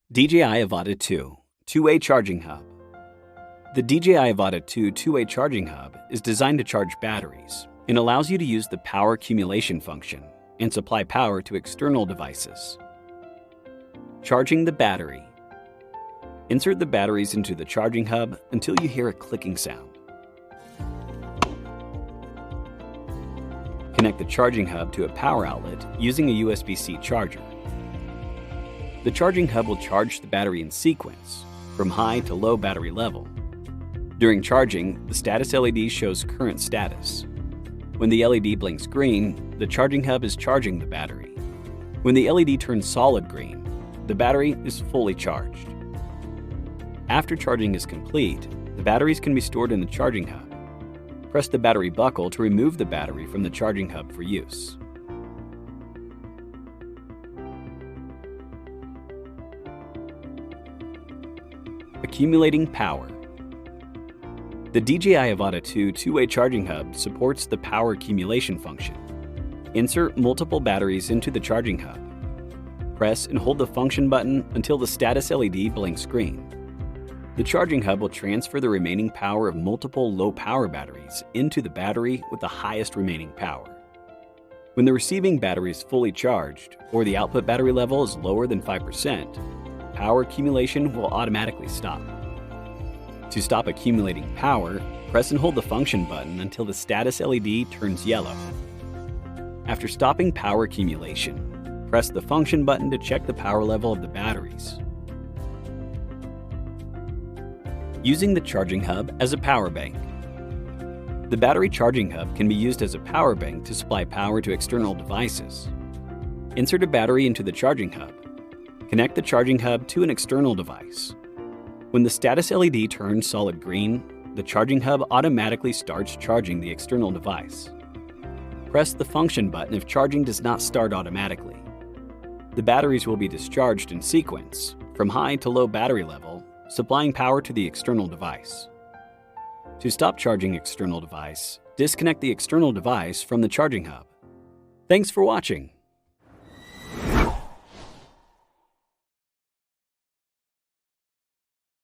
DJI Avata 2 Two-Way Charging Hub. The DJI Avata 2 Two-Way Charging Hub is designed to charge batteries and allows you to use the power accumulation function and supply power to external devices. Charging the battery. Insert the batteries into the charging hub until you hear a clicking sound. Connect the charging hub to a power outlet using a USB-C charger. The charging hub will charge the battery in sequence, from high to low battery level. During charging, the status LED shows current status. When the LED blinks green, the charging hub is charging the battery. When the LED turns solid green, the battery is fully charged. After charging is complete, the batteries can be stored in the charging hub. Press the battery buckle to remove the battery from the charging hub for use. Accumulating power. The DJI Avata 2 Two-Way Charging Hub supports the power accumulation function. Insert multiple batteries into the charging hub. Press and hold the function button until the status LED blinks green. The charging hub will transfer the remaining power of multiple low-power batteries into the battery with the highest remaining power. When the receiving battery is fully charged, or the output battery level is lower than 5%, power accumulation will automatically stop. To stop accumulating power, press and hold the function button until the status LED turns yellow. After stopping power accumulation, press the function button to check the power level of the batteries. Using the charging hub as a power bank. The battery charging hub can be used as a power bank to supply power to external devices. Insert a battery into the charging hub. Connect the charging hub to an external device. When the status LED turns solid green, the charging hub automatically starts charging the external device. Press the function button if charging does not start automatically. The batteries will be discharged in sequence, from high to low battery level, supplying power to the external device. To stop charging external device, disconnect the external device from the charging hub. Thanks for watching.